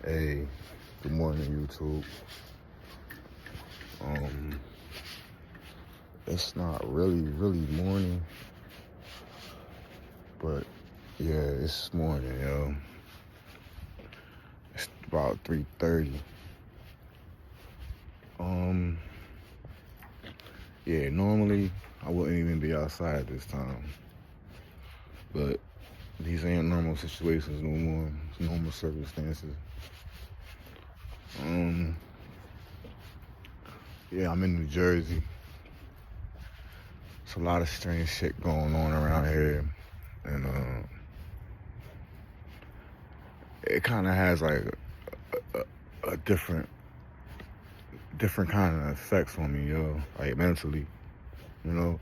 Hey, good morning, YouTube. Um, it's not really morning, but yeah, it's morning, yo. It's about 3:30. Um, yeah, normally I wouldn't even be outside this time, but these ain't normal situations no more. It's normal circumstances. Um, yeah, I'm in New Jersey. It's a lot of strange shit going on around here, and it kind of has like a different kind of effects on me, yo. Like mentally, you know,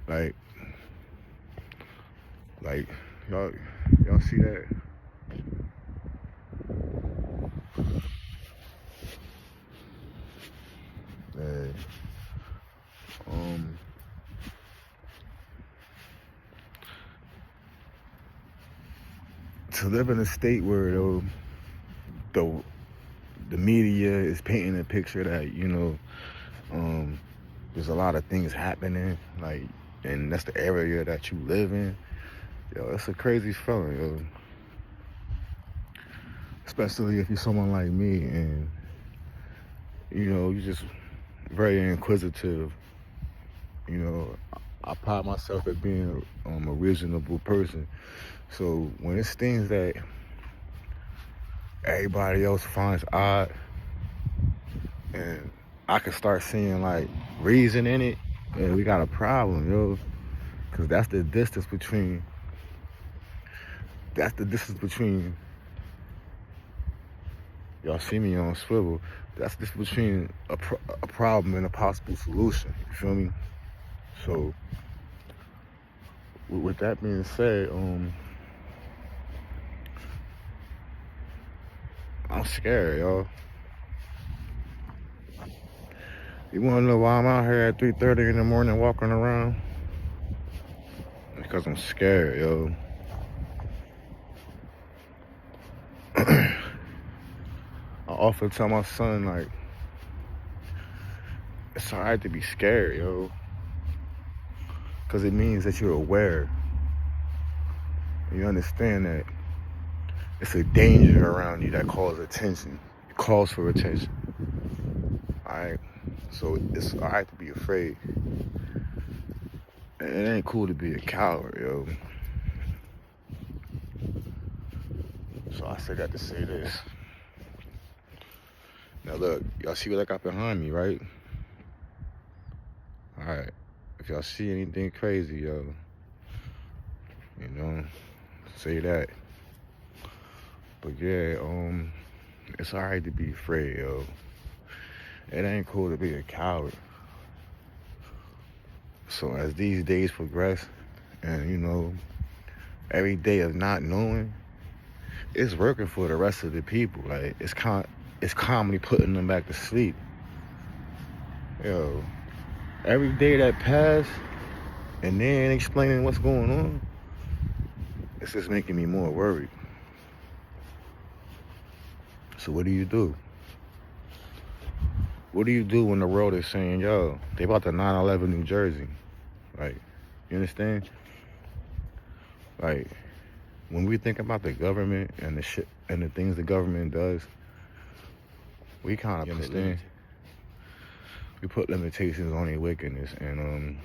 like like y'all see that? Yeah. Um, to live in a state where the the media is painting a picture that there's a lot of things happening, like, and that's the area that you live in. Yo, it's a crazy feeling, yo. Especially if you're someone like me, and you're just very inquisitive. You know, I pride myself at being a reasonable person. So when it's things that everybody else finds odd, and I can start seeing like reason in it, and we got a problem, yo. Cause that's the distance between y'all see me on swivel. That's the distance between a problem and a possible solution. You feel me? So with that being said, I'm scared, yo. You wanna know why I'm out here at 3:30 in the morning walking around? Because I'm scared, yo. I often tell my son, like, it's alright to be scared, yo. Because it means that you're aware. You understand that it's a danger around you that calls attention. It calls for attention. Alright? So it's alright to be afraid. And it ain't cool to be a coward, yo. So I said that to say this. Now look, y'all see what I got behind me, right? Alright. If y'all see anything crazy, yo, say that. But yeah, it's alright to be afraid, yo. It ain't cool to be a coward. So as these days progress, and every day of not knowing, it's working for the rest of the people. Like it's calmly putting them back to sleep. Yo, every day that passed and they ain't explaining what's going on, it's just making me more worried. So what do you do? What do you do when the world is saying, yo, they about to 9/11 New Jersey? Like, you understand? Like, when we think about the government and the shit and the things the government does, we kind of understand. We put limitations on their wickedness, and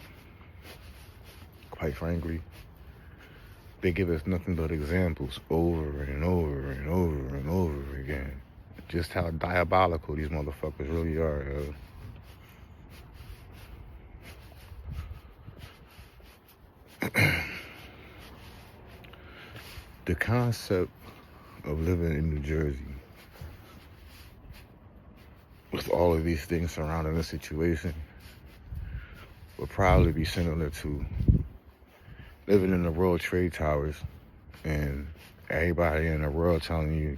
quite frankly, they give us nothing but examples over and over and over and over again. Just how diabolical these motherfuckers really are, yo. The concept of living in New Jersey with all of these things surrounding the situation would probably be similar to living in the World Trade Towers and everybody in the world telling you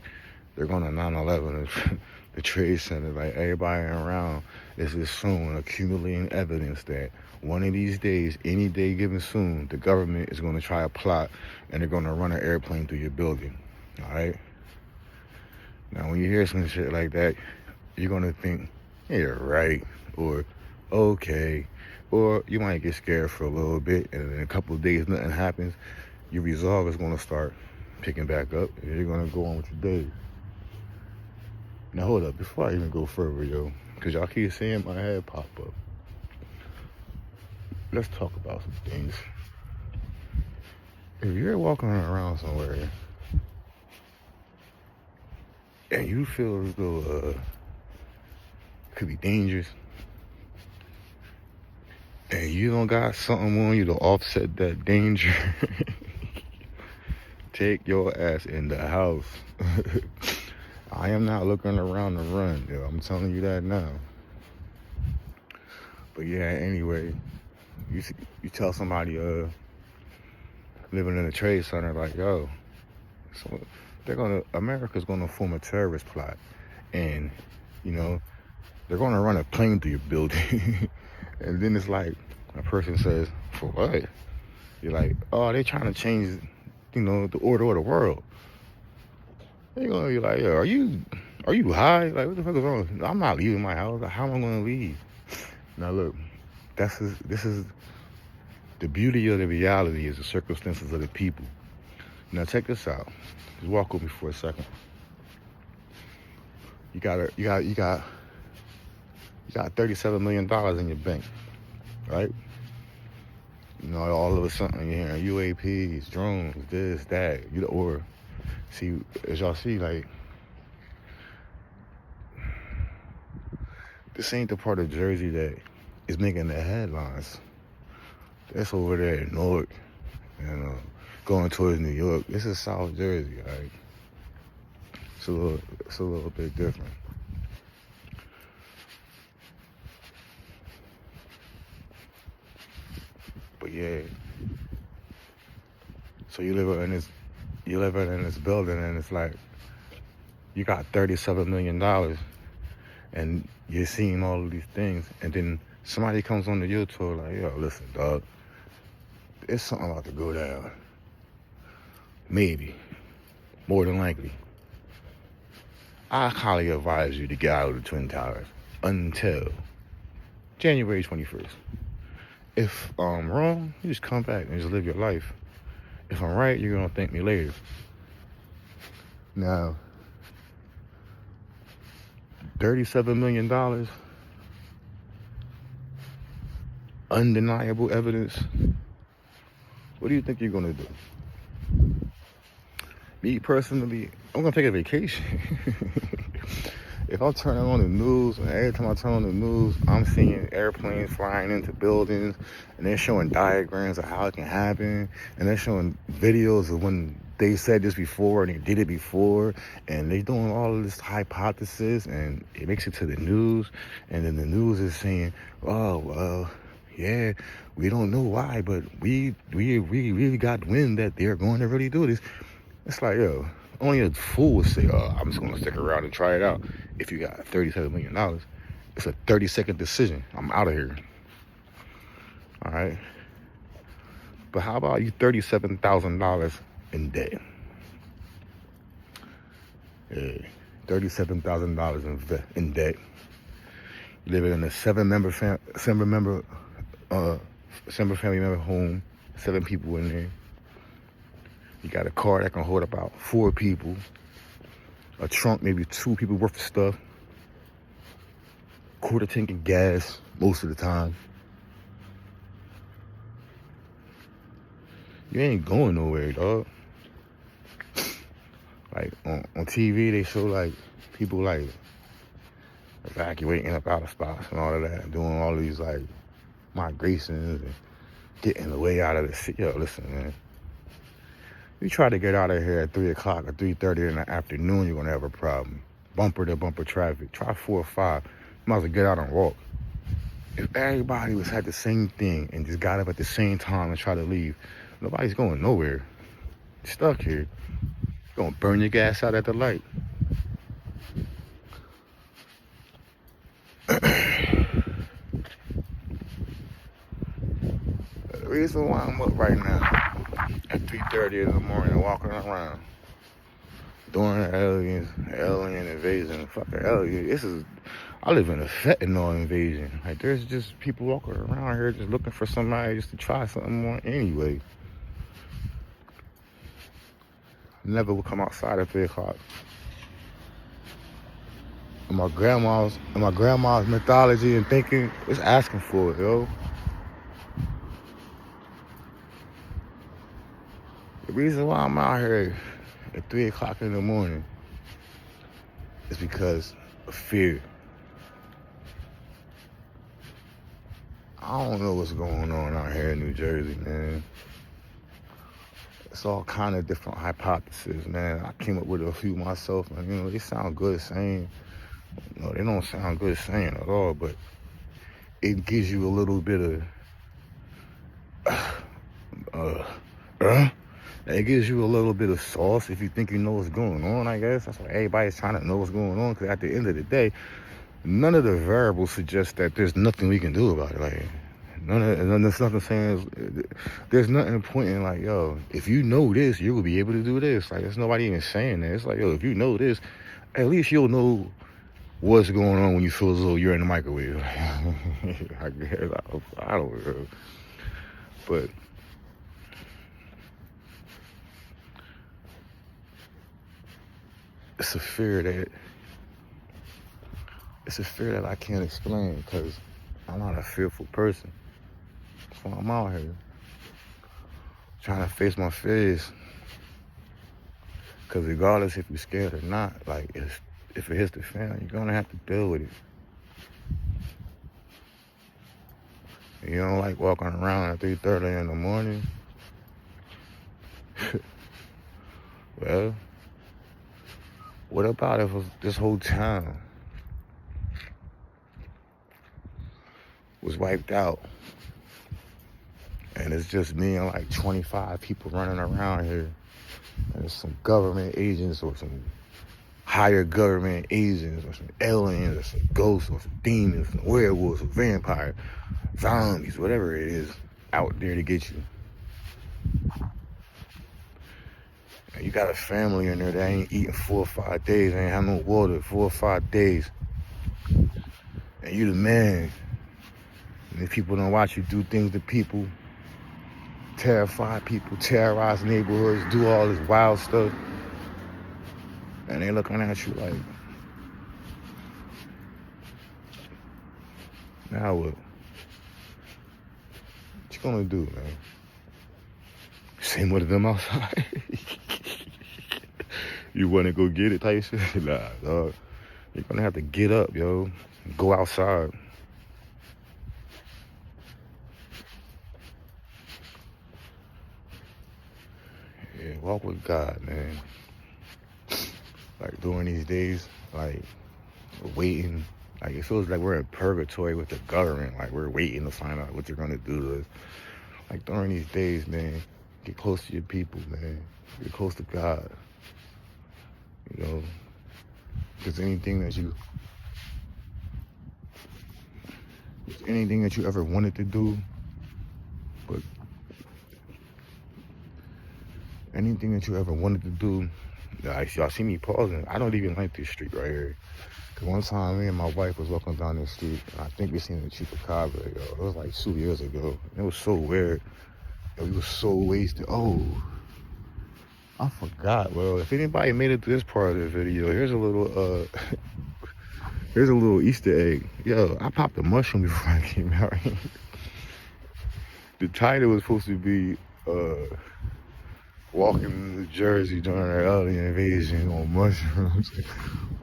they're going to 9/11 the Trade Center. Like, everybody around is assuming, accumulating evidence that one of these days, any day given soon, the government is going to try a plot and they're going to run an airplane through your building. All right? Now, when you hear some shit like that, you're gonna think, yeah, right, or okay, or you might get scared for a little bit, and in a couple of days, nothing happens. Your resolve is gonna start picking back up, and you're gonna go on with your day. Now, hold up, before I even go further, yo, because y'all keep seeing my head pop up. Let's talk about some things. If you're walking around somewhere and you feel as though it could be dangerous, and you don't got something on you to offset that danger, take your ass in the house. I am not looking around to run, yo. I'm telling you that now. But yeah, anyway, you tell somebody living in a trade center like, yo, so America's gonna form a terrorist plot, and you know they're gonna run a plane through your building, and then it's like a person says, for what? You're like, oh, they're trying to change, the order of the world. They're gonna be like, yo, are you high? Like, what the fuck is wrong? I'm not leaving my house. How am I gonna leave? Now look, this is the beauty of the reality is the circumstances of the people. Now check this out. Just walk with me for a second. You got $37 million in your bank, right? All of a sudden you're hearing UAPs, drones, this, that, or see, as y'all see, like, this ain't the part of Jersey that is making the headlines. That's over there in Newark, going towards New York. This is South Jersey, right? It's a little bit different. But yeah, so you live in this building, and it's like you got $37 million, and you're seeing all of these things, and then somebody comes on the YouTube like, yo, listen, dog, it's something about to go down. Maybe, more than likely. I highly advise you to get out of the Twin Towers until January 21st. If I'm wrong, you just come back and just live your life. If I'm right, you're gonna thank me later. Now, $37 million, undeniable evidence. What do you think you're gonna do? Me personally, I'm gonna take a vacation. If I'm turning on the news, and every time I turn on the news, I'm seeing airplanes flying into buildings, and they're showing diagrams of how it can happen, and they're showing videos of when they said this before and they did it before, and they're doing all of this hypothesis, and it makes it to the news, and then the news is saying, oh, well, yeah, we don't know why, but we really got wind that they're going to really do this. It's like, yo, only a fool would say, oh, I'm just going to stick around and try it out. If you got $37 million, it's a 30-second decision. I'm out of here. All right? But how about you $37,000 in debt? Yeah, $37,000 in debt. You live in a seven family member home, 7 people in there. You got a car that can hold about 4 people. A trunk, maybe 2 people worth of stuff. Quarter tank of gas most of the time. You ain't going nowhere, dog. Like on TV, they show like people like evacuating up out of spots and all of that, doing all these like migrations and getting the way out of the city. Yo, listen, man. You try to get out of here at 3 o'clock or 3:30 in the afternoon, you're gonna have a problem. Bumper to bumper traffic. Try 4 or 5. You might as well get out and walk. If everybody had the same thing and just got up at the same time and try to leave, nobody's going nowhere. You're stuck here. You're gonna burn your gas out at the light. The reason why I'm up right now at 3:30 in the morning walking around, during the alien invasion. Fucking alien. I live in a fentanyl invasion. Like, there's just people walking around here just looking for somebody just to try something more anyway. Never would come outside at 3 o'clock. And my grandma's mythology and thinking is asking for it, yo. The reason why I'm out here at 3 o'clock in the morning is because of fear. I don't know what's going on out here in New Jersey, man. It's all kind of different hypotheses, man. I came up with a few myself, and you know, they sound good saying. No, they don't sound good saying at all, but it gives you a little bit of, it gives you a little bit of sauce if you think you know what's going on, I guess. That's why everybody's trying to know what's going on, because at the end of the day, none of the variables suggest that there's nothing we can do about it. Like, there's nothing saying, there's nothing pointing like, yo, if you know this, you will be able to do this. Like, there's nobody even saying that. It's like, yo, if you know this, at least you'll know what's going on when you feel as though you're in the microwave. I guess, I don't know. But it's a fear that I can't explain, because I'm not a fearful person. So I'm out here trying to face my fears. Because regardless if you're scared or not, like, if it hits the fan, you're gonna have to deal with it. You don't like walking around at 3:30 in the morning? Well, what about if this whole town was wiped out and it's just me and like 25 people running around here, and there's some government agents or some higher government agents or some aliens or some ghosts or some demons, some werewolves or vampires, zombies, whatever it is, out there to get you. And you got a family in there that ain't eating 4 or 5 days, ain't have no water 4 or 5 days. And you the man. And if people don't watch you do things to people, terrify people, terrorize neighborhoods, do all this wild stuff, and they looking at you like, now what? What you gonna do, man? Same with them outside. You wanna go get it type shit? Nah, dog. You're gonna have to get up, yo. Go outside. Yeah, walk with God, man. Like, during these days, like, waiting. Like, it feels like we're in purgatory with the government. Like, we're waiting to find out what you're gonna do to us. Like, during these days, man, get close to your people, man. Get close to God. You know, because anything that you ever wanted to do, but anything that you ever wanted to do, y'all see me pausing. I don't even like this street right here. Cause one time me and my wife was walking down this street, and I think we seen the Chupacabra, yo. It was like 2 years ago. It was so weird. Yo, we was so wasted. Oh, I forgot. Well, if anybody made it to this part of the video, here's a little here's a little Easter egg. Yo, I popped a mushroom before I came out here. The title was supposed to be walking in New Jersey during the alien invasion on mushrooms.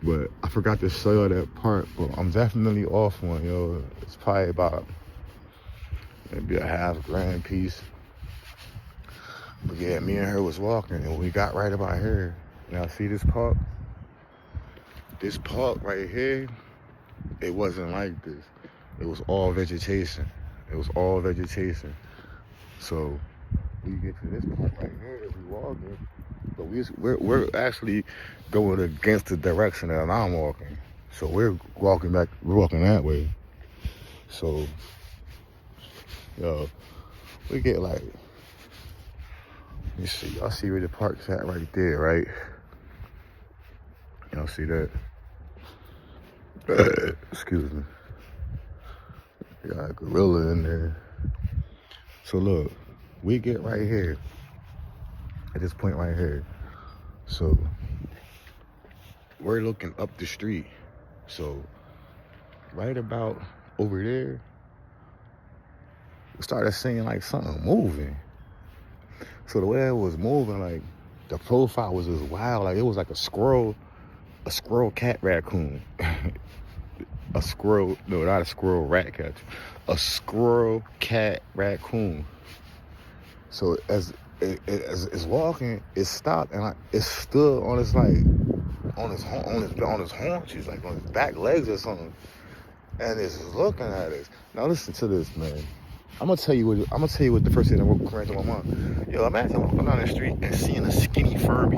But I forgot to show you that part, but I'm definitely off one, yo. It's probably about maybe a half grand piece. But yeah, me and her was walking, and we got right about here. Now see this park? This park right here, it wasn't like this. It was all vegetation. It was all vegetation. So we get to this part right here that we walking, but we're actually going against the direction that I'm walking. So we're walking that way. So, yo, we get like, let me see, y'all see where the park's at right there, right? Y'all see that? Excuse me. Got a gorilla in there. So look, we get right here, at this point right here. So we're looking up the street. So right about over there, we started seeing like something moving. So the way it was moving, like the profile was just wild. Like it was like a squirrel cat raccoon. A squirrel, no, not a squirrel rat catcher. A squirrel cat raccoon. So as it's walking, it stopped and it stood on its like on his haunches, like on his back legs or something, and it's looking at us. Now listen to this, man. I'm gonna tell you what the first thing that ran to my mind. Yo, imagine walking down the street and seeing a skinny Furby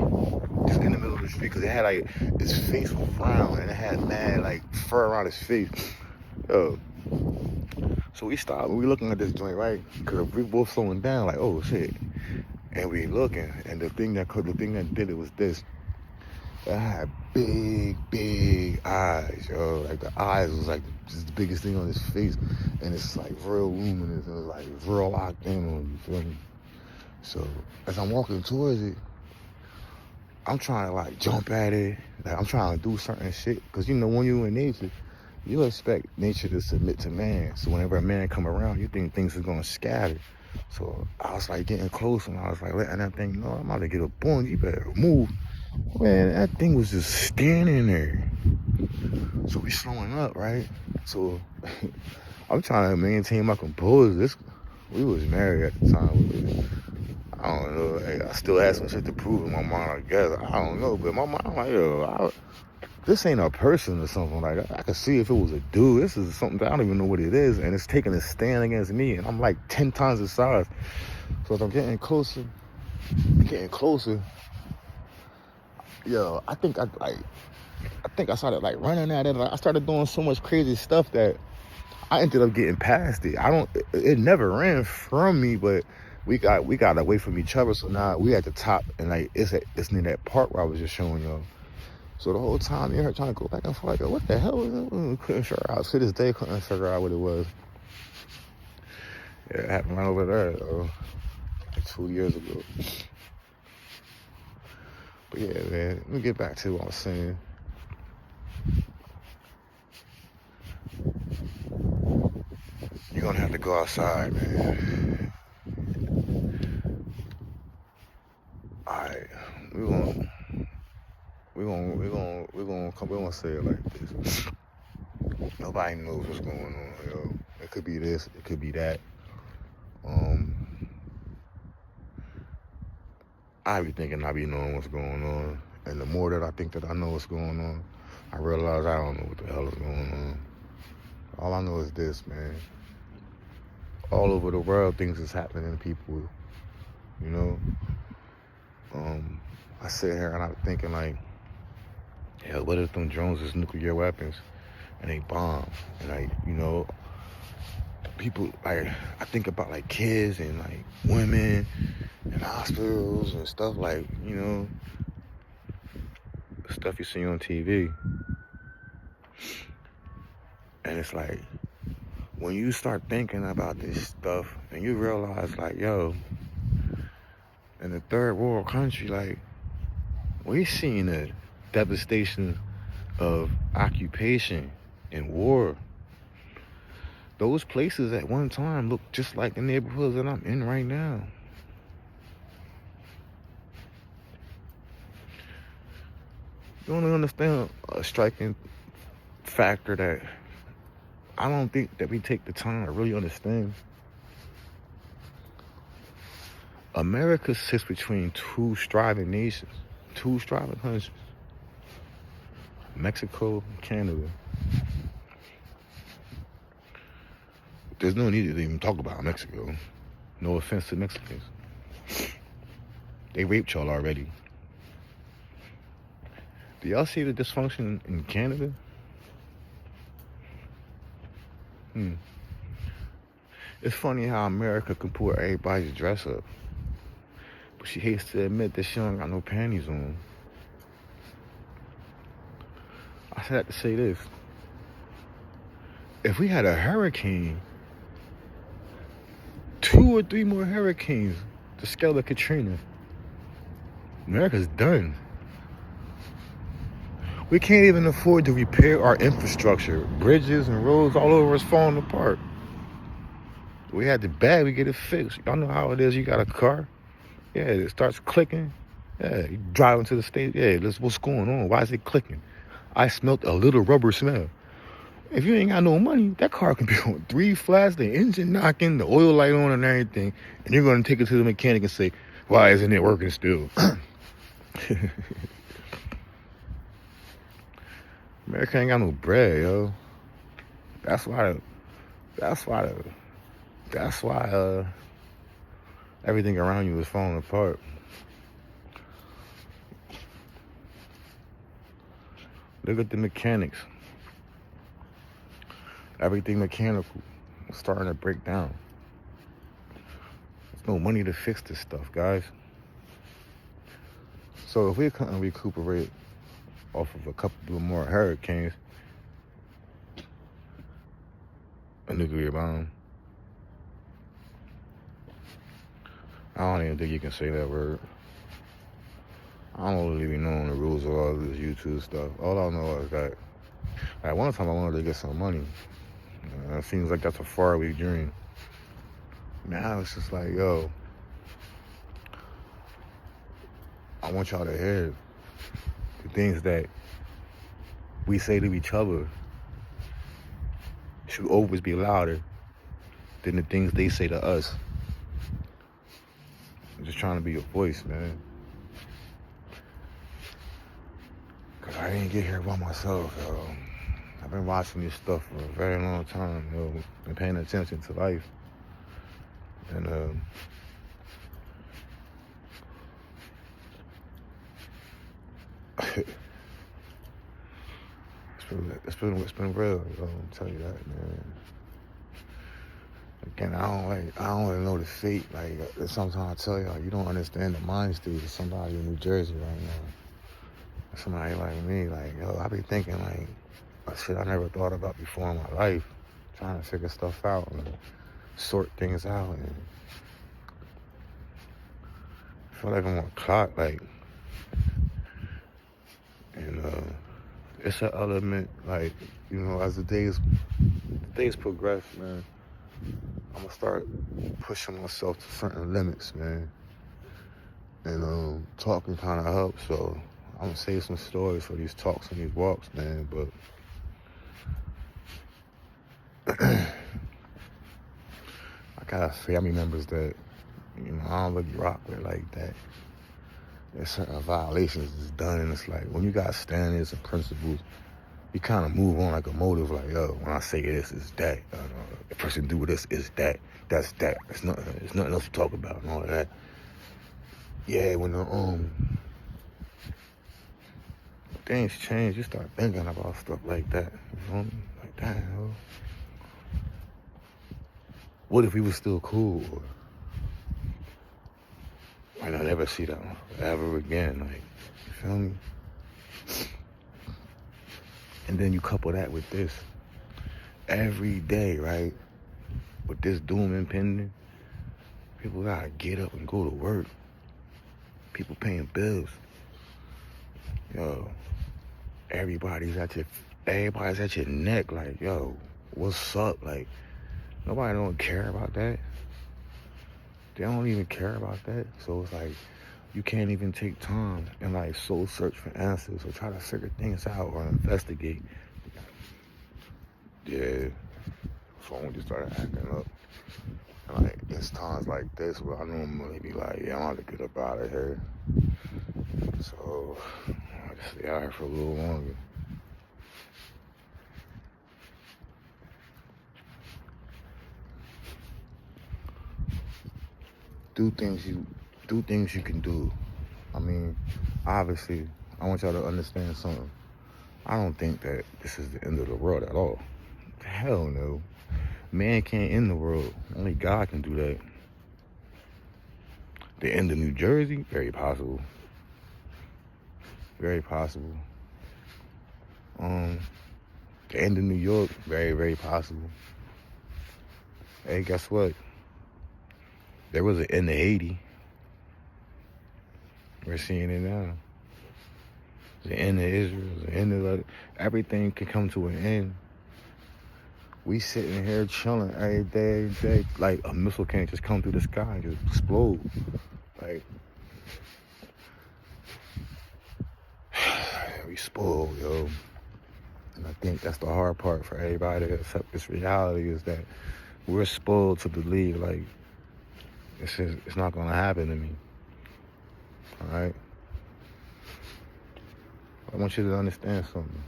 just in the middle of the street, because it had like his face was round and it had mad like fur around his face. Yo, so we stopped and we looking at this joint, right? Because we both slowing down, like, oh shit. And we looking, and the thing that did it was this. It had big eyes, yo. Like the eyes was like just the biggest thing on his face, and it's like real luminous and like real locked in on you, feel me? So as I'm walking towards it, I'm trying to like jump at it, like I'm trying to do certain shit, cause you know when you in nature, you expect nature to submit to man. So whenever a man come around, you think things are gonna scatter. So I was like getting close, and I was like letting that thing know I'm about to get a boom. You better move. Man, that thing was just standing there. So we slowing up, right? So I'm trying to maintain my composure. We was married at the time. I don't know. I still had some shit to prove in my mind, I guess. I don't know, but my mind like, yo, this ain't a person or something. Like I could see if it was a dude. This is something that I don't even know what it is, and it's taking a stand against me, and I'm like 10 times the size. So as I'm getting closer, yo, I think I started like running at it. Like, I started doing so much crazy stuff that I ended up getting past it. It never ran from me, but we got away from each other. So now we at the top, and like it's near that part where I was just showing y'all. So the whole time you're trying to go back and forth, like, what the hell was it? Couldn't figure out. To this day, couldn't figure out what it was. Yeah, it happened right over there, like 2 years ago. But yeah, man, let me get back to what I was saying. You're gonna have to go outside, man. Alright, we're gonna say it like this. Nobody knows what's going on, yo. It could be this, it could be that. I be thinking I be knowing what's going on, and the more that I think that I know what's going on, I realize I don't know what the hell is going on. All I know is this, man. All over the world, things is happening to people, you know? I sit here and I'm thinking like, yeah, what if them drones is nuclear weapons and they bomb? And like, you know, people, like, I think about like kids and like women and hospitals and stuff, like, you know, stuff you see on TV. And it's like, when you start thinking about this stuff and you realize like, yo, in a third world country, like, we seeing the devastation of occupation and war. Those places at one time look just like the neighborhoods that I'm in right now. You want to understand a striking factor that I don't think that we take the time to really understand? America sits between two striving nations, two striving countries. Mexico and Canada. There's no need to even talk about Mexico. No offense to Mexicans. They raped y'all already. Do y'all see the dysfunction in Canada? It's funny how America can put everybody's dress up, but she hates to admit that she don't got no panties on. said that to say this. If we had a hurricane, 2 or 3 more hurricanes, the scale of Katrina, America's done. We can't even afford to repair our infrastructure. Bridges and roads all over us falling apart. We had the bag, we get it fixed. Y'all know how it is. You got a car, yeah, it starts clicking. Yeah, you driving to the state. Yeah, what's going on? Why is it clicking? I smelt a little rubber smell. If you ain't got no money, that car can be on 3 flats, the engine knocking, the oil light on and everything, and you're going to take it to the mechanic and say, why isn't it working still? America ain't got no bread, yo. That's why everything around you is falling apart. Look at the mechanics. Everything mechanical is starting to break down. There's no money to fix this stuff, guys. So if we couldn't recuperate off of a couple more hurricanes, a nuclear bomb, I don't even think you can say that word. I don't really be knowing the rules of all this YouTube stuff. All I know is that at one time I wanted to get some money. It seems like that's a faraway dream. Now it's just like, yo, I want y'all to hear the things that we say to each other should always be louder than the things they say to us. I'm just trying to be a voice, man. Cause I didn't get here by myself, yo. I've been watching this stuff for a very long time, yo. Been paying attention to life. And it's been real, yo. I'll tell you that, man. Again, I don't really know the fate. Like, sometimes I tell y'all, you don't understand the mind state of somebody in New Jersey right now. Somebody like me, like, yo, I be thinking, like, shit I never thought about before in my life. Trying to figure stuff out and sort things out. And I feel like I'm on a clock, like, and it's an element, like, you know, as the days progress, man, I'm gonna start pushing myself to certain limits, man. And talking kind of helps, so I'm gonna save some stories for these talks and these walks, man. But I got family members that, you know, I don't really rock with like that. There's certain violations that's done, and it's like, when you got standards and principles, you kind of move on like a motive, like, yo, when I say this, it's that. The person do this, is that. That's that. There's nothing else to talk about and all of that. Yeah, when things change, you start thinking about stuff like that. You feel me? Like, damn, yo. What if we were still cool? Or might not ever see that ever again. Like, you feel me? And then you couple that with this. Every day, right? With this doom impending, people gotta get up and go to work. People paying bills. Yo, everybody's at your neck. Like, yo, what's up? Like, nobody don't care about that. They don't even care about that. So it's like, you can't even take time and like soul search for answers or try to figure things out or investigate. Yeah, phone just started acting up. And like, it's times like this where I normally be like, yeah, I'm about to get up out of here. So I just stay out here for a little longer. Do things you can do. I mean, obviously, I want y'all to understand something. I don't think that this is the end of the world at all. Hell no. Man can't end the world. Only God can do that. The end of New Jersey? Very possible. Very possible. The end of New York, very, very possible. Hey, guess what? There was an end of Haiti. We're seeing it now. The end of Israel, the end of everything can come to an end. We sitting here chilling every day. Like a missile can't just come through the sky and just explode. Like, we spoiled, yo. And I think that's the hard part for everybody to accept this reality, is that we're spoiled to believe like it's not gonna happen to me. All right. I want you to understand something.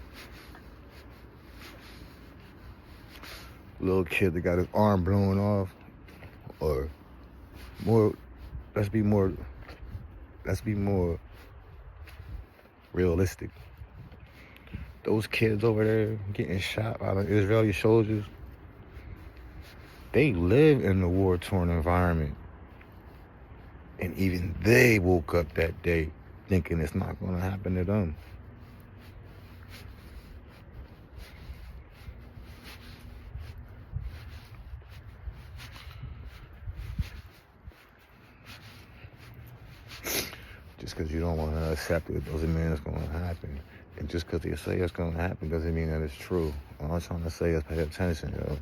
Little kid that got his arm blown off, or let's be more realistic. Those kids over there getting shot by the Israeli soldiers, they live in a war-torn environment. And even they woke up that day thinking it's not going to happen to them. Just because you don't want to accept it doesn't mean it's going to happen. And just because they say it's going to happen doesn't mean that it's true. All I'm trying to say is pay attention, yo.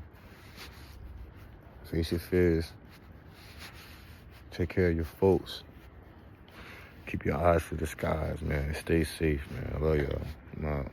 Face your fears. Take care of your folks. Keep your eyes to the skies, man. Stay safe, man. I love y'all. I'm out.